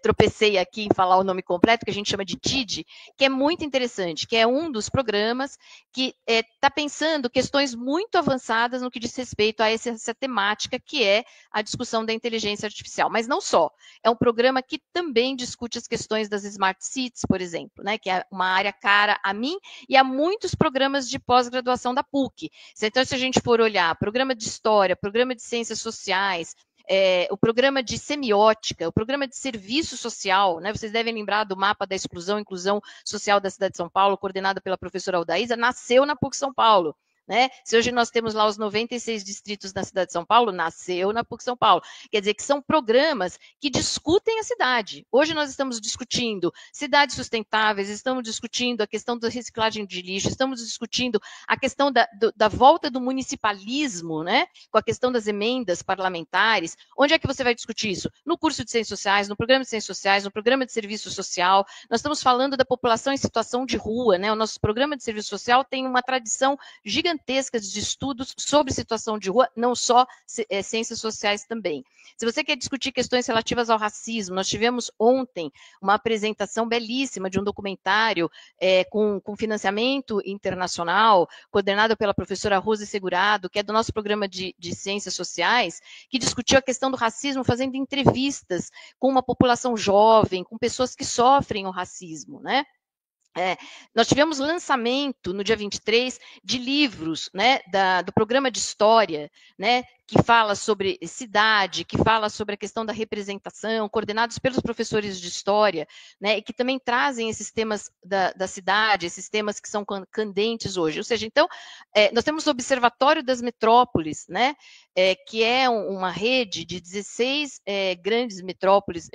tropecei aqui em falar o nome completo, que a gente chama de TID, que é muito interessante, que é um dos programas que está pensando questões muito avançadas no que diz respeito a essa temática, que é a discussão da inteligência artificial. Mas não só, é um programa que também discute as questões das smart cities, por exemplo, né, que é uma área cara a mim e a muitos programas de pós-graduação da PUC. Então, se a gente for olhar programa de história, programa de ciências sociais, o programa de semiótica, o programa de serviço social, né? Vocês devem lembrar do mapa da exclusão e inclusão social da cidade de São Paulo, coordenado pela professora Aldaísa, nasceu na PUC São Paulo. Né? Se hoje nós temos lá os 96 distritos na cidade de São Paulo, nasceu na PUC São Paulo. Quer dizer que são programas que discutem a cidade. Hoje nós estamos discutindo cidades sustentáveis, estamos discutindo a questão da reciclagem de lixo, estamos discutindo a questão da volta do municipalismo, né? Com a questão das emendas parlamentares. Onde é que você vai discutir isso? No curso de Ciências Sociais, no programa de Ciências Sociais, no programa de Serviço Social. Nós estamos falando da população em situação de rua, né? O nosso programa de Serviço Social tem uma tradição gigantescas de estudos sobre situação de rua, não só ciências sociais também. Se você quer discutir questões relativas ao racismo, nós tivemos ontem uma apresentação belíssima de um documentário com financiamento internacional, coordenado pela professora Rose Segurado, que é do nosso programa de ciências sociais, que discutiu a questão do racismo, fazendo entrevistas com uma população jovem, com pessoas que sofrem o racismo, né? Nós tivemos lançamento no dia 23 de livros, né, do programa de história, né, que fala sobre cidade, que fala sobre a questão da representação, coordenados pelos professores de história, né, e que também trazem esses temas da cidade, esses temas que são candentes hoje. Ou seja, então, nós temos o Observatório das Metrópoles, né, que é uma rede de 16 grandes metrópoles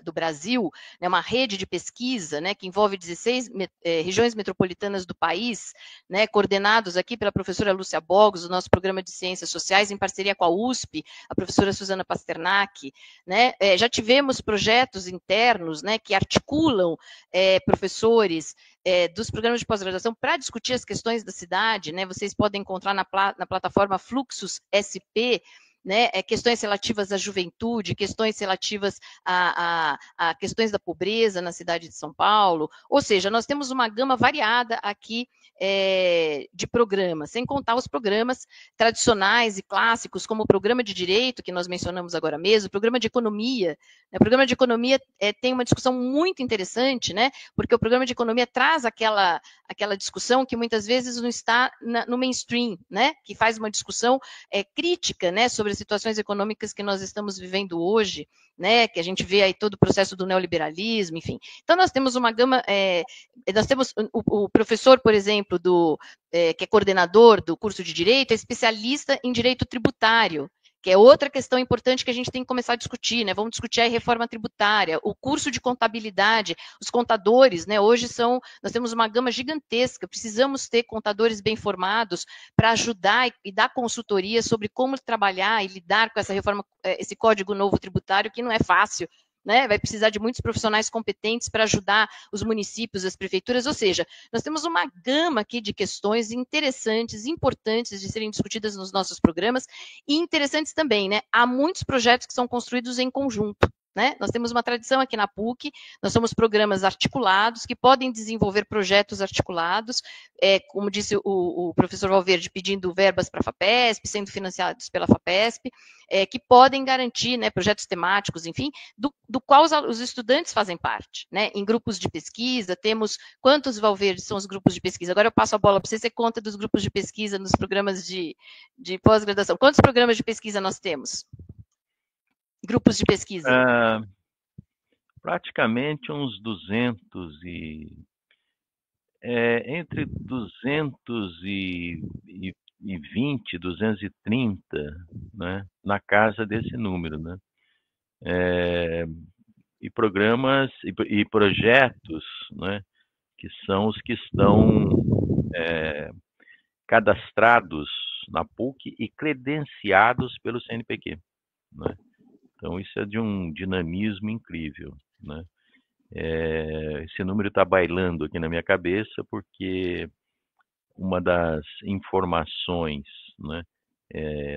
do Brasil, né, uma rede de pesquisa, né, que envolve 16 regiões metropolitanas do país, né, coordenados aqui pela professora Lúcia Bogos, do nosso programa de Ciências Sociais, em parceria com a USP, a professora Suzana Pasternak, né, já tivemos projetos internos, né, que articulam professores dos programas de pós-graduação para discutir as questões da cidade, né, vocês podem encontrar na plataforma Fluxus SP, né, questões relativas à juventude, questões relativas a questões da pobreza na cidade de São Paulo, ou seja, nós temos uma gama variada aqui de programas, sem contar os programas tradicionais e clássicos, como o programa de direito, que nós mencionamos agora mesmo, o programa de economia, né, o programa de economia tem uma discussão muito interessante, né, porque o programa de economia traz aquela discussão que muitas vezes não está no mainstream, né, que faz uma discussão crítica, né, sobre as situações econômicas que nós estamos vivendo hoje, né, que a gente vê aí todo o processo do neoliberalismo, enfim. Então, nós temos uma gama, nós temos o professor, por exemplo, que é coordenador do curso de Direito, é especialista em Direito Tributário, que é outra questão importante que a gente tem que começar a discutir, né? Vamos discutir a reforma tributária, o curso de contabilidade, os contadores, né? Hoje nós temos uma gama gigantesca, precisamos ter contadores bem formados para ajudar e dar consultoria sobre como trabalhar e lidar com essa reforma, esse código novo tributário, que não é fácil, né, vai precisar de muitos profissionais competentes para ajudar os municípios, as prefeituras, ou seja, nós temos uma gama aqui de questões interessantes, importantes de serem discutidas nos nossos programas e interessantes também, né? Há muitos projetos que são construídos em conjunto. Né? Nós temos uma tradição aqui na PUC, nós somos programas articulados que podem desenvolver projetos articulados, como disse o professor Valverde, pedindo verbas para a FAPESP, sendo financiados pela FAPESP, que podem garantir, né, projetos temáticos, enfim, do qual os estudantes fazem parte, né? Em grupos de pesquisa, temos quantos, Valverde, são os grupos de pesquisa? Agora eu passo a bola para você conta dos grupos de pesquisa nos programas de pós-graduação. Quantos programas de pesquisa nós temos? Grupos de pesquisa? Praticamente uns 200 entre 220, 230, né, na casa desse número, né? E programas e projetos, né, que são os que estão cadastrados na PUC e credenciados pelo CNPq, né? Então, isso é de um dinamismo incrível, né? Esse número está bailando aqui na minha cabeça porque uma das informações, né,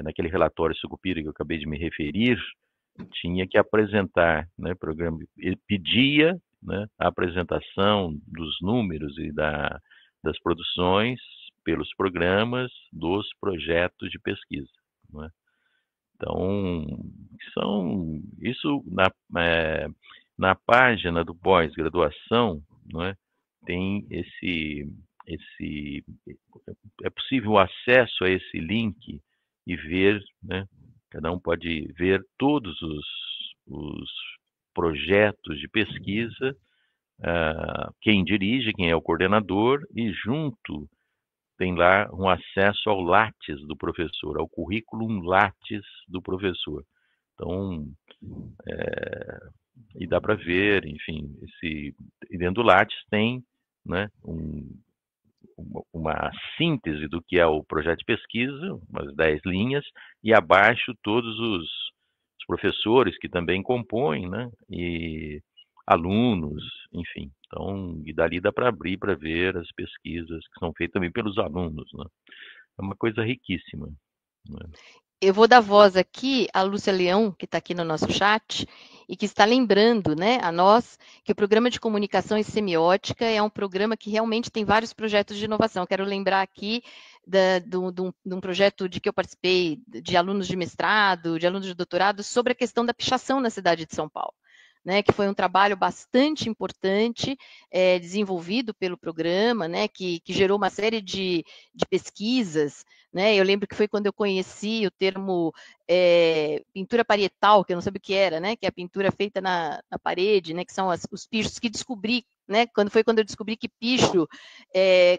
naquele relatório Sucupira que eu acabei de me referir, tinha que apresentar, né, programa, ele pedia, né, a apresentação dos números e das produções pelos programas dos projetos de pesquisa, né? Então, isso na página do pós-graduação, não é, tem esse, é possível o acesso a esse link e ver, né, cada um pode ver todos os projetos de pesquisa, quem dirige, quem é o coordenador, e junto tem lá um acesso ao Lattes do professor, ao currículo Lattes do professor. Então, e dá para ver, enfim, e dentro do Lattes tem, né, uma síntese do que é o projeto de pesquisa, umas 10 linhas, e abaixo todos os professores que também compõem, né, e alunos, enfim. Então, e dali dá para abrir para ver as pesquisas que são feitas também pelos alunos, né? É uma coisa riquíssima, né? Eu vou dar voz aqui à Lúcia Leão, que está aqui no nosso chat, e que está lembrando, né, a nós que o programa de comunicação e semiótica é um programa que realmente tem vários projetos de inovação. Quero lembrar aqui de um projeto de que eu participei, de alunos de mestrado, de alunos de doutorado, sobre a questão da pichação na cidade de São Paulo. Né, que foi um trabalho bastante importante, desenvolvido pelo programa, né, que gerou uma série de pesquisas, né? Eu lembro que foi quando eu conheci o termo pintura parietal, que eu não sabia o que era, né? Que é a pintura feita na parede, né? Que são os pichos que descobri, né? Quando eu descobri que picho,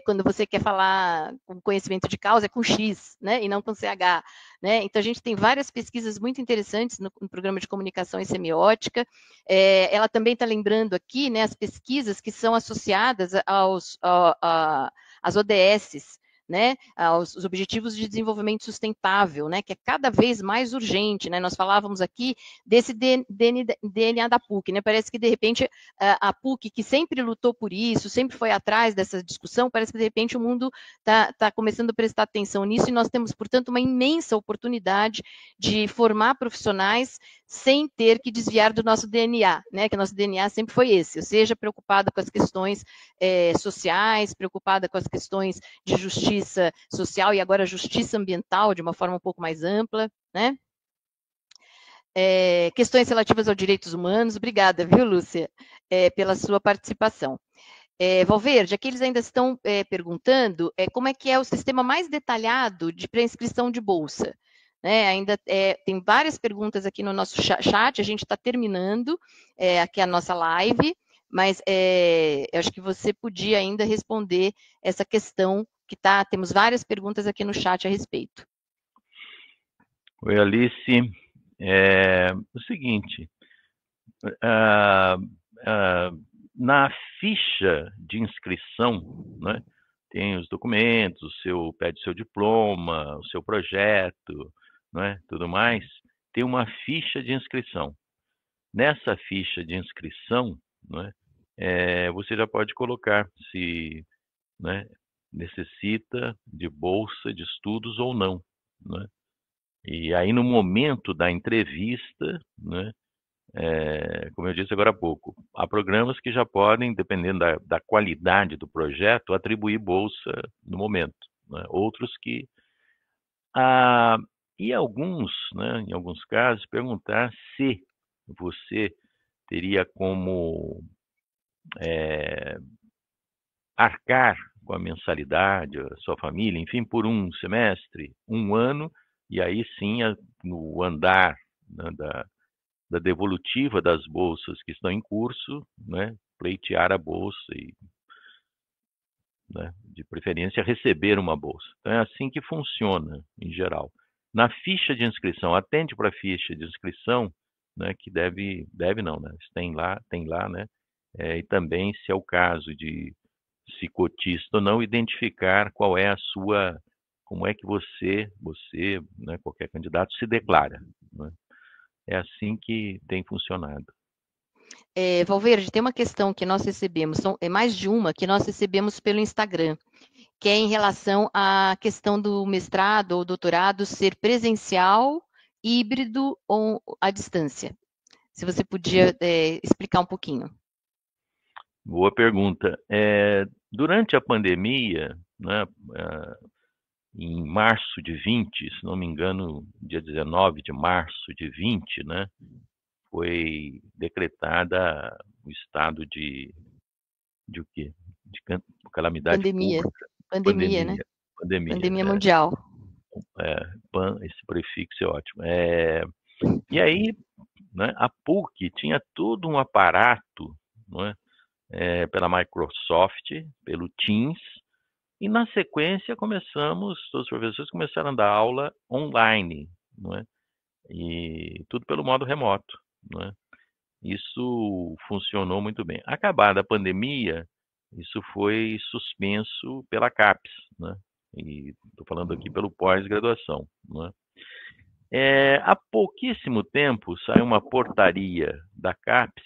quando você quer falar com conhecimento de causa, é com X, né? E não com CH, né? Então a gente tem várias pesquisas muito interessantes no programa de comunicação e semiótica. Ela também está lembrando aqui, né? As pesquisas que são associadas às ODSs, né, os Objetivos de Desenvolvimento Sustentável, né, que é cada vez mais urgente, né, nós falávamos aqui desse DNA da PUC, né, parece que de repente a PUC, que sempre lutou por isso, sempre foi atrás dessa discussão, parece que de repente o mundo está começando a prestar atenção nisso e nós temos, portanto, uma imensa oportunidade de formar profissionais sem ter que desviar do nosso DNA, né? Que o nosso DNA sempre foi esse, ou seja, preocupado com as questões sociais, preocupada com as questões de justiça social e agora justiça ambiental de uma forma um pouco mais ampla, né? Questões relativas aos direitos humanos. Obrigada, viu, Lúcia, pela sua participação. Valverde, aqui eles ainda estão perguntando como é que é o sistema mais detalhado de pré-inscrição de bolsa. Né, ainda tem várias perguntas aqui no nosso chat, a gente está terminando aqui a nossa live, mas eu acho que você podia ainda responder essa questão que temos várias perguntas aqui no chat a respeito. Oi, Alice. O seguinte, na ficha de inscrição, né, tem os documentos, pede o seu diploma, o seu projeto, né, tudo mais, tem uma ficha de inscrição. Nessa ficha de inscrição, né, você já pode colocar se, né, necessita de bolsa de estudos ou não, né? E aí, no momento da entrevista, né, como eu disse agora há pouco, há programas que já podem, dependendo da qualidade do projeto, atribuir bolsa no momento, né? Outros que... e alguns, né, em alguns casos, perguntar se você teria como arcar com a mensalidade, a sua família, enfim, por um semestre, um ano, e aí sim, no andar, né, da devolutiva das bolsas que estão em curso, né, pleitear a bolsa e, né, de preferência, receber uma bolsa. Então, é assim que funciona, em geral. Na ficha de inscrição, atende para a ficha de inscrição, né, que deve não, né, tem lá, né, e também, se é o caso de se cotista ou não, identificar qual é a sua, como é que você, né, qualquer candidato, se declara, né? é assim que tem funcionado. Valverde, tem uma questão que nós recebemos, é mais de uma que nós recebemos pelo Instagram, que é em relação à questão do mestrado ou doutorado ser presencial, híbrido ou à distância. Se você podia explicar um pouquinho. Boa pergunta. Durante a pandemia, né, em março de 20, se não me engano, dia 19 de março de 20, né, foi decretada o estado de o quê? De calamidade Pandemia, pública, pandemia, né? pandemia, pandemia, Pandemia mundial. esse prefixo é ótimo. E aí, né, a PUC tinha todo um aparato, não é, pela Microsoft, pelo Teams, e na sequência todos os professores começaram a dar aula online, não é? E tudo pelo modo remoto, não é? Isso funcionou muito bem. Acabada a pandemia, isso foi suspenso pela CAPES, né? E estou falando aqui pelo pós-graduação, né? Há pouquíssimo tempo saiu uma portaria da CAPES,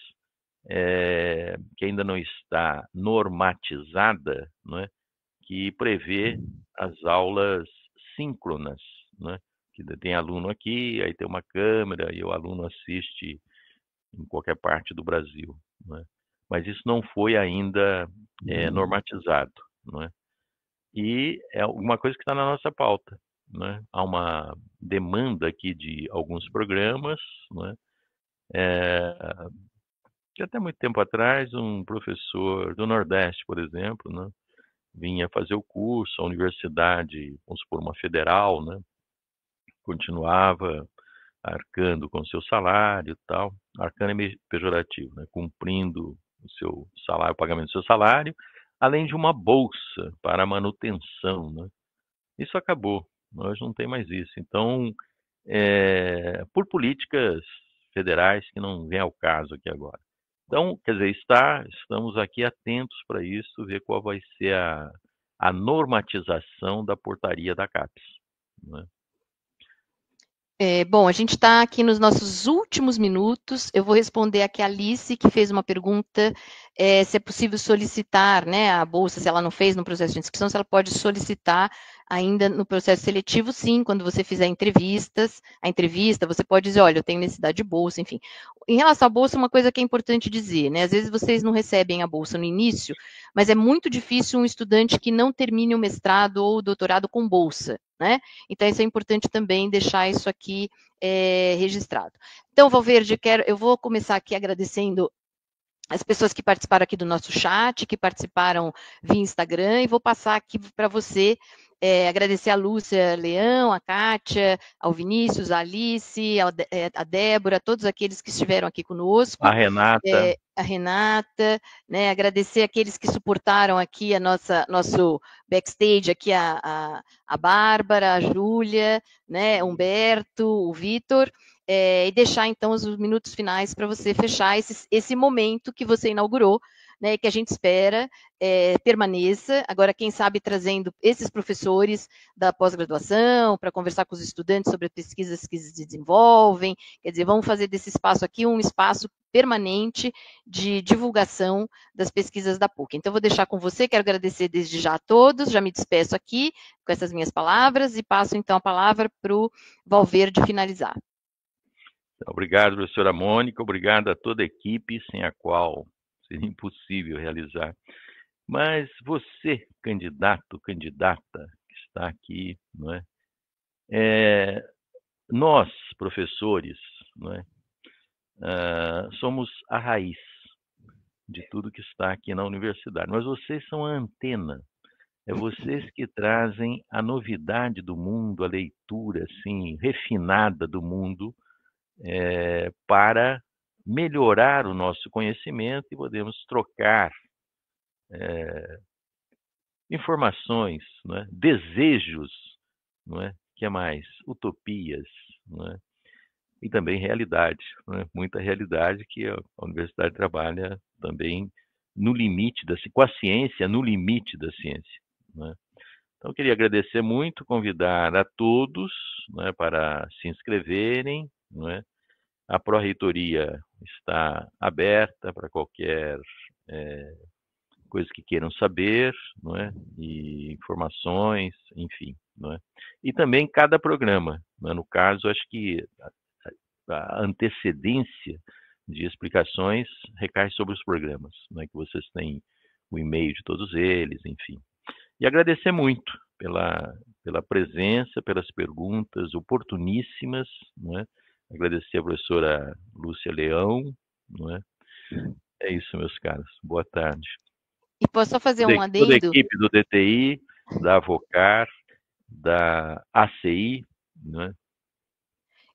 que ainda não está normatizada, né? Que prevê as aulas síncronas, né? Que tem aluno aqui, aí tem uma câmera e o aluno assiste em qualquer parte do Brasil, né? Mas isso não foi ainda normatizado, né? E é alguma coisa que está na nossa pauta, né? Há uma demanda aqui de alguns programas, né? Que até muito tempo atrás um professor do Nordeste, por exemplo, né, vinha fazer o curso, a universidade, vamos supor, uma federal, né, continuava arcando com o seu salário e tal. Arcando é meio pejorativo, né, cumprindo o seu salário, o pagamento do seu salário, além de uma bolsa para manutenção, né. Isso acabou, hoje não tem mais isso. Então, por políticas federais que não vem ao caso aqui agora. Então, quer dizer, estamos aqui atentos para isso, ver qual vai ser a normatização da portaria da CAPES, né? Bom, a gente está aqui nos nossos últimos minutos. Eu vou responder aqui a Alice, que fez uma pergunta, se é possível solicitar, né, a bolsa, se ela não fez no processo de inscrição, se ela pode solicitar ainda no processo seletivo, sim, quando você fizer a entrevista, você pode dizer, olha, eu tenho necessidade de bolsa, enfim. Em relação à bolsa, uma coisa que é importante dizer, né, às vezes vocês não recebem a bolsa no início, mas é muito difícil um estudante que não termine o mestrado ou o doutorado com bolsa, né? Então, isso é importante também deixar isso aqui registrado. Então, Valverde, eu vou começar aqui agradecendo as pessoas que participaram aqui do nosso chat, que participaram via Instagram, e vou passar aqui para você, agradecer a Lúcia Leão, a Kátia, ao Vinícius, a Alice, a Débora, todos aqueles que estiveram aqui conosco, A Renata, a Renata, né, agradecer aqueles que suportaram aqui nosso backstage, aqui a Bárbara, a Júlia, né, Humberto, o Vitor, e deixar então os minutos finais para você fechar esse momento que você inaugurou, né, que a gente espera permaneça. Agora, quem sabe trazendo esses professores da pós-graduação para conversar com os estudantes sobre as pesquisas que se desenvolvem. Quer dizer, vamos fazer desse espaço aqui um espaço permanente de divulgação das pesquisas da PUC. Então, vou deixar com você, quero agradecer desde já a todos, já me despeço aqui com essas minhas palavras e passo então a palavra para o Valverde finalizar. obrigado, professora Mônica, obrigado a toda a equipe, sem a qual seria impossível realizar. Mas você, candidato, candidata, que está aqui, não é? Nós, professores, não é? Somos a raiz de tudo que está aqui na universidade. Mas vocês são a antena. É vocês que trazem a novidade do mundo, a leitura assim refinada do mundo, para melhorar o nosso conhecimento e podemos trocar informações, não é? Desejos, não é? Que é mais? Utopias, não é? E também realidade, não é? Muita realidade que a universidade trabalha também no limite com a ciência, no limite da ciência, não é? Então, eu queria agradecer muito, convidar a todos, não é, para se inscreverem, não é? A Pró-Reitoria está aberta para qualquer coisa que queiram saber, não é? E informações, enfim, não é? E também cada programa, não é? No caso, acho que a antecedência de explicações recai sobre os programas, não é? Que vocês têm o e-mail de todos eles, enfim. E agradecer muito pela presença, pelas perguntas oportuníssimas, não é? Agradecer a professora Lúcia Leão, não é? É isso, meus caros. Boa tarde. E posso só fazer um Toda a adendo? equipe do DTI, da Avocar, da ACI, não é?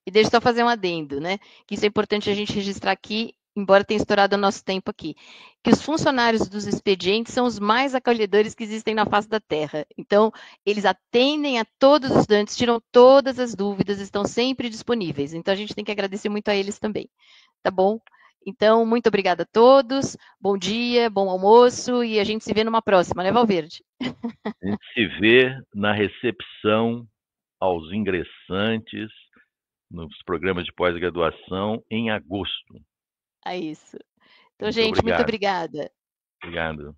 E deixa eu só fazer um adendo, né? Que isso é importante a gente registrar aqui, embora tenha estourado o nosso tempo aqui, que os funcionários dos expedientes são os mais acolhedores que existem na face da Terra. Então, eles atendem a todos os estudantes, tiram todas as dúvidas, estão sempre disponíveis. Então, a gente tem que agradecer muito a eles também, tá bom? Então, muito obrigada a todos, bom dia, bom almoço, e a gente se vê numa próxima, né, Valverde? A gente se vê na recepção aos ingressantes nos programas de pós-graduação em agosto. É isso. Então, Muito gente, muito obrigado. obrigada. Obrigado.